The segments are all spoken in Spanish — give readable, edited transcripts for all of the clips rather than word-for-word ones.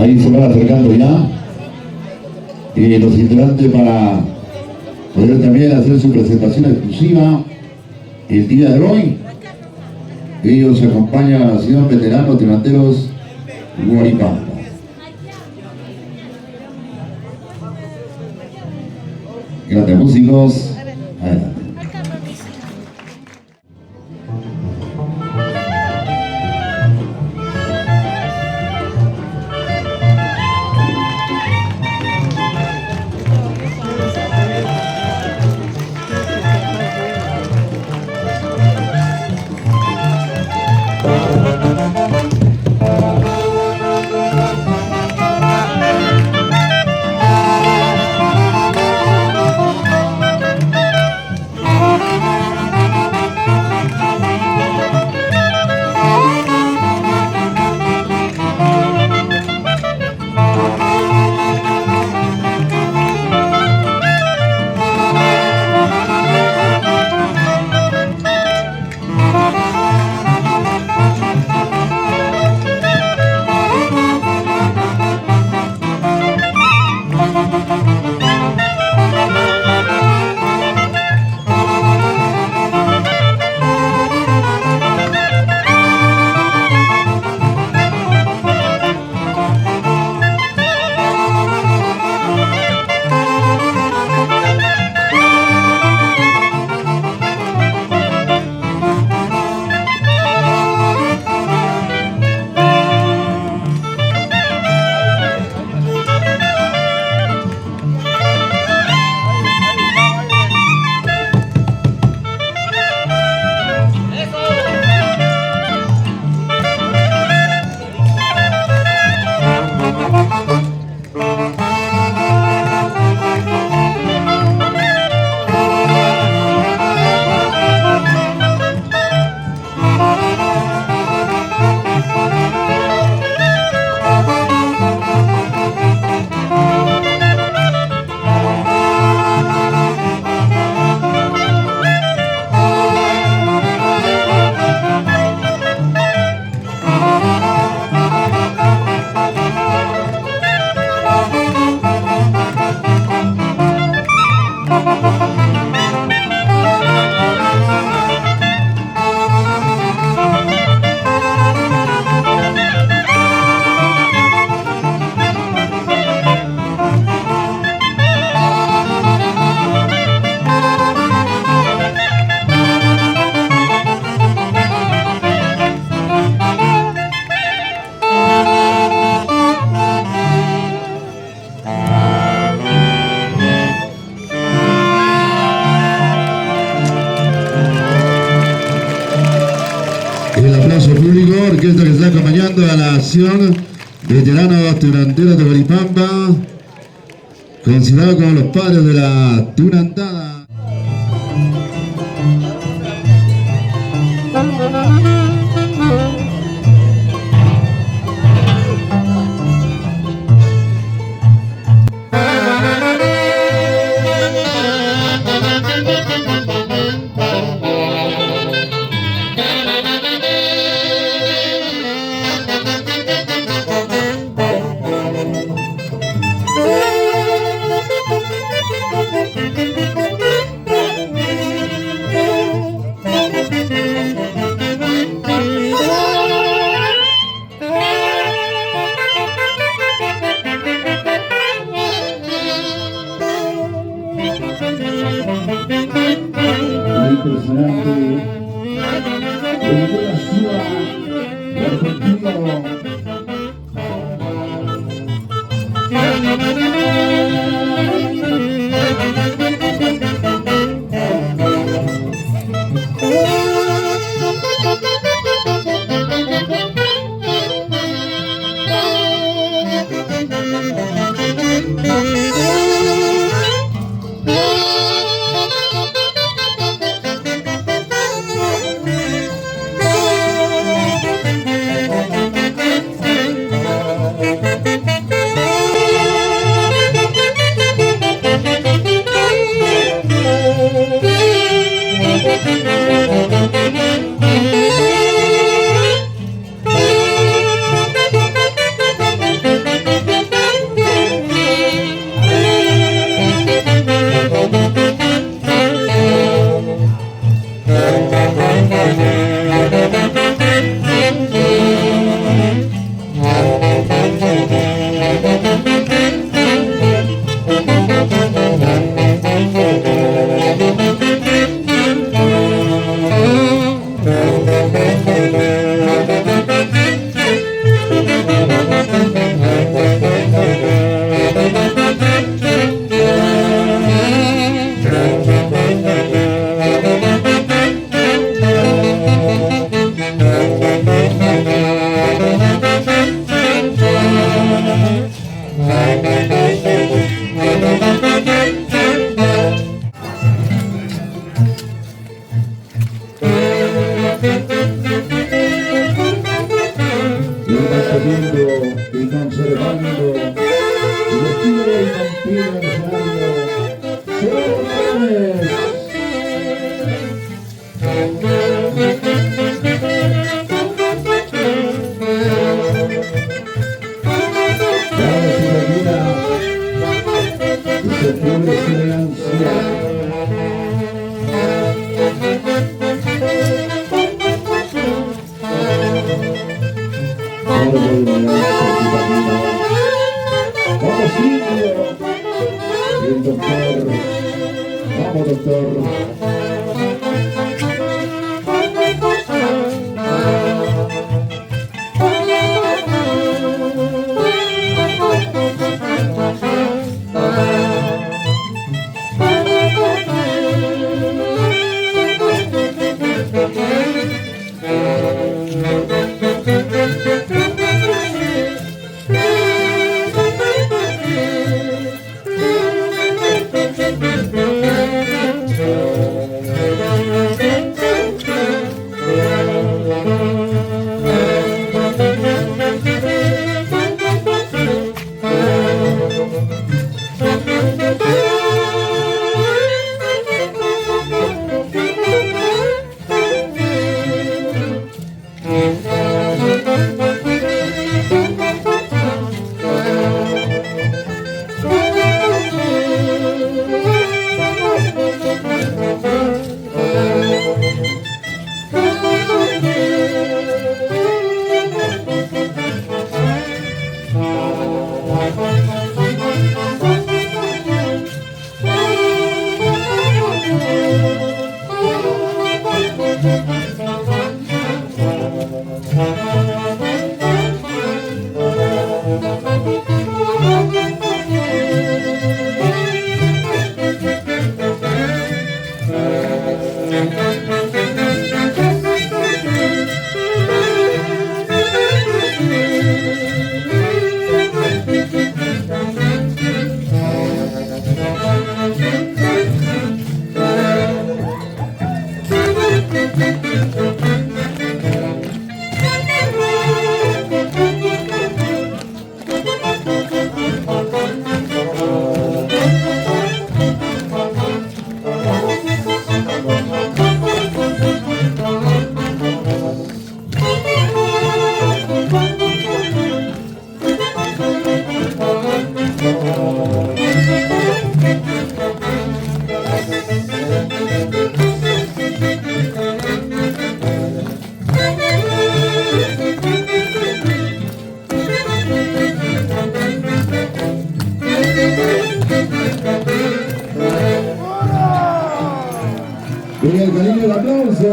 Ahí se van acercando ya los integrantes para poder también hacer su presentación exclusiva el día de hoy. Ellos acompañan a la Nación Veteranos Delanteros Huaripampa. Grandes músicos, adelante. El aplauso público, orquesta que está acompañando a la Nación Veteranos Delanteros de Huaripampa, considerados como los padres de la Tunantada. Con el cariño el aplauso,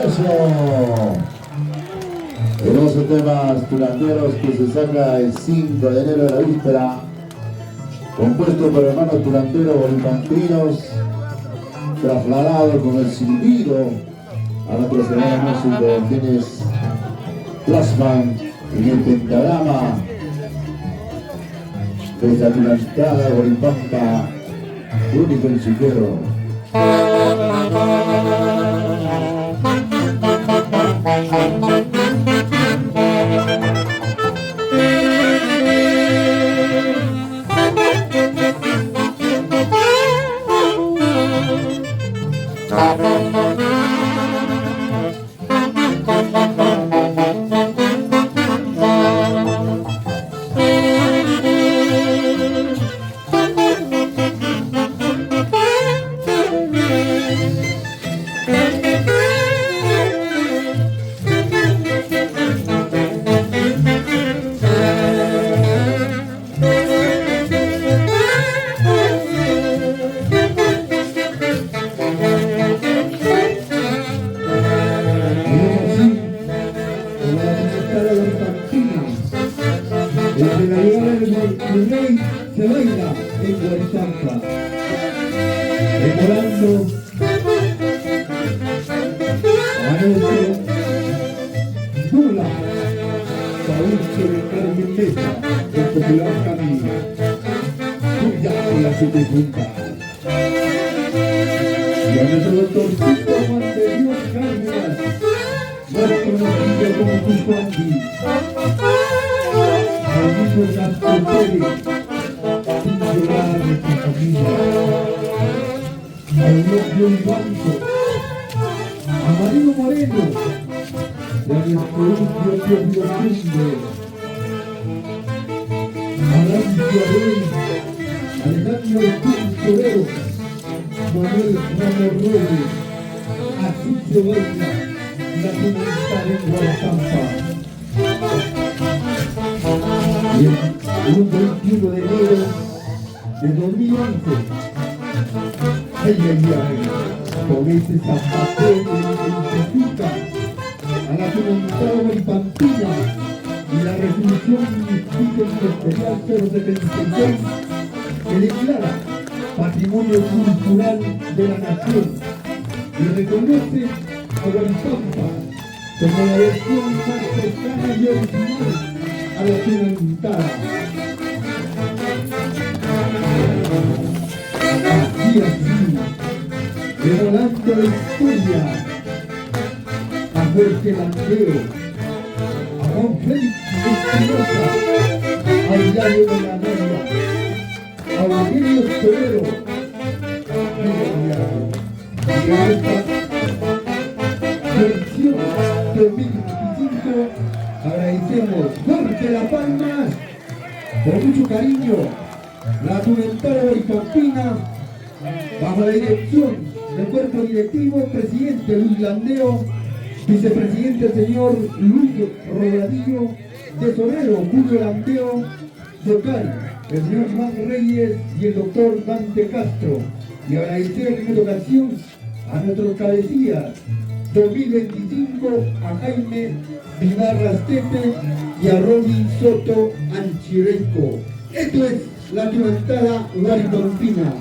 eso. Hermosos temas turanderos que se saca el 5 de enero de la víspera, compuesto por hermanos turanderos bolipampinos, trasladado con el silbido a nuestros hermanos músicos, quienes plasman en el pentagrama de esta turantada bolipampa, único en su quiero. Se baila en Guarizampa, recordando a nuestro Dula, Saúl de Carmen Mesa, el popular camino, tuya y la siete puntas. Y a nuestro doctorcito Juan de Dios Cárdenas, más conocido como Cuscuandi, al mismo Castro Pérez, llorar de tu familia, al novio Ivanco, a Marino Moreno, y a nuestro último Dios Cumbre, a Lancio Abel, Alejandro Torero, Manuel Ramos Reyes, así se baila la comunidad en Guadalajara. Y el 21 de enero de 2011, con ese zapateo que identifica a la comunidad bolipamtina y la resolución ministerial 076 que declara patrimonio cultural de la nación y reconoce a Guaripampa como la versión más cercana y original a la comunidad. Así, revolando la historia a Jorge Landeo, a Juan Félix Espinosa, a Hilario de la Noria, a Eugenio Torero, y a esta versión 2025 agradecemos fuerte las palmas, con mucho cariño, la Juventud Bolipamtina, bajo la dirección del cuerpo directivo, presidente Luis Landeo, vicepresidente el señor Luis Rodadillo, tesorero Julio Landeo, local el señor Juan Reyes y el doctor Dante Castro, y agradecer en esta ocasión a nuestros cabecillas 2025, a Jaime Vivarra Tepe y a Robin Soto Anchirenco. Esto es la Tuantada Guaripampina.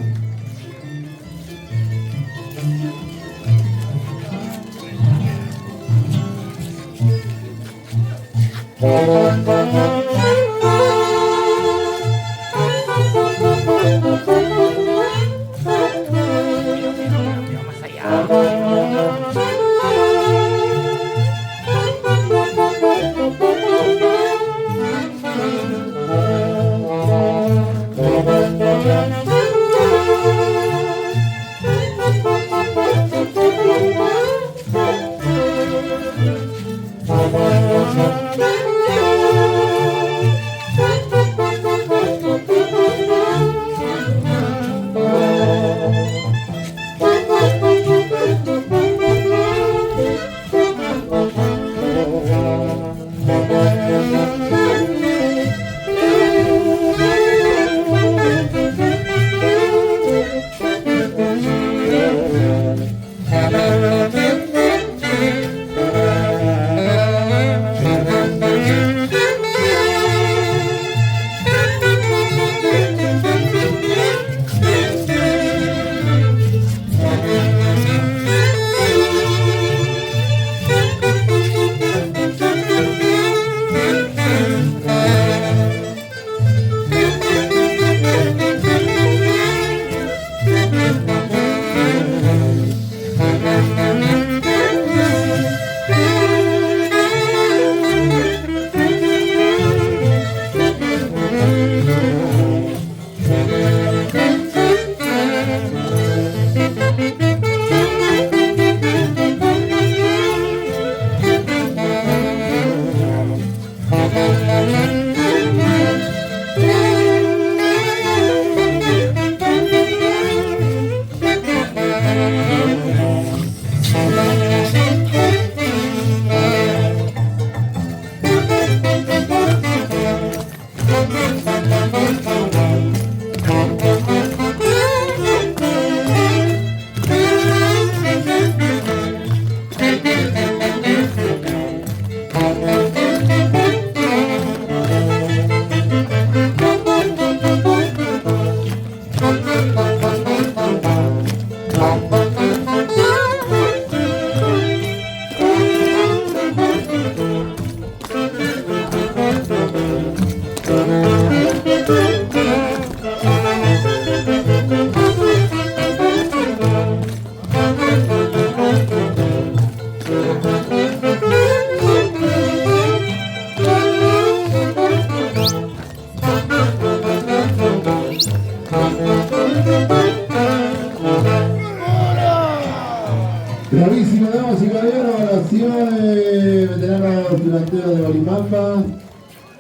Bravísimo, damas y caballeros, naciones, veteranos delanteros de Bolipampa,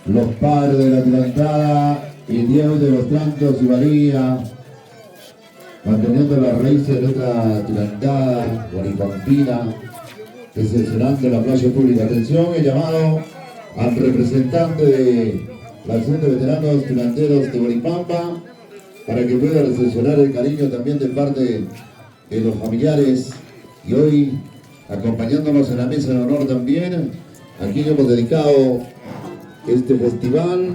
los padres de la adelantada y el día de hoy demostrando su valía, manteniendo las raíces de nuestra adelantada bolipampina, excepcionando la playa pública. Atención, el llamado al representante de la acción de veteranos delanteros de Bolipampa para que pueda recepcionar el cariño también de parte de los familiares. Y hoy, acompañándonos en la mesa de honor también, a quien hemos dedicado este festival,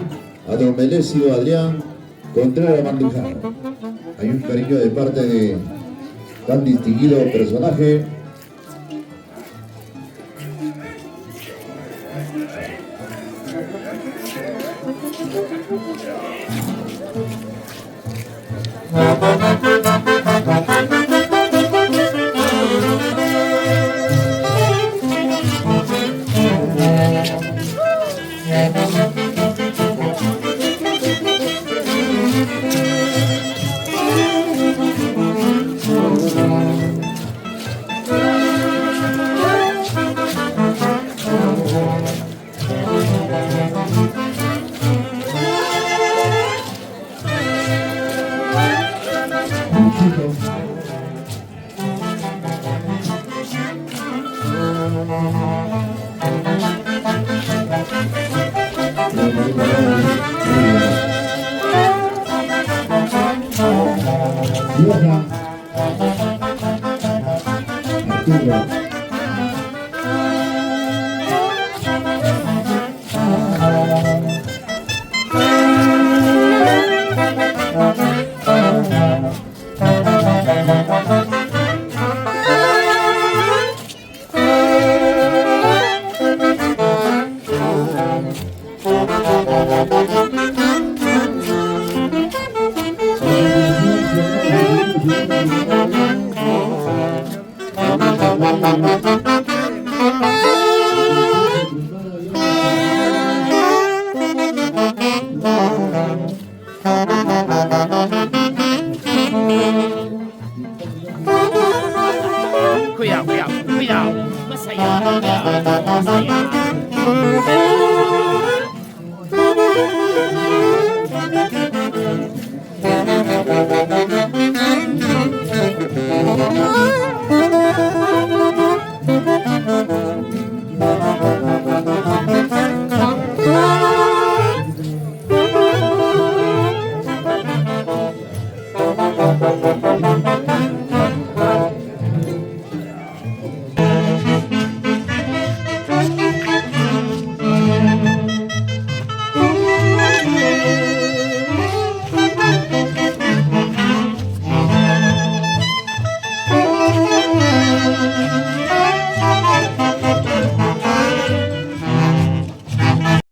a don Melesio Adrián Contreras Mandujano. Hay un cariño de parte de tan distinguido personaje. Cuidado, cuidado, cuidado. Más allá, cuidado, más allá.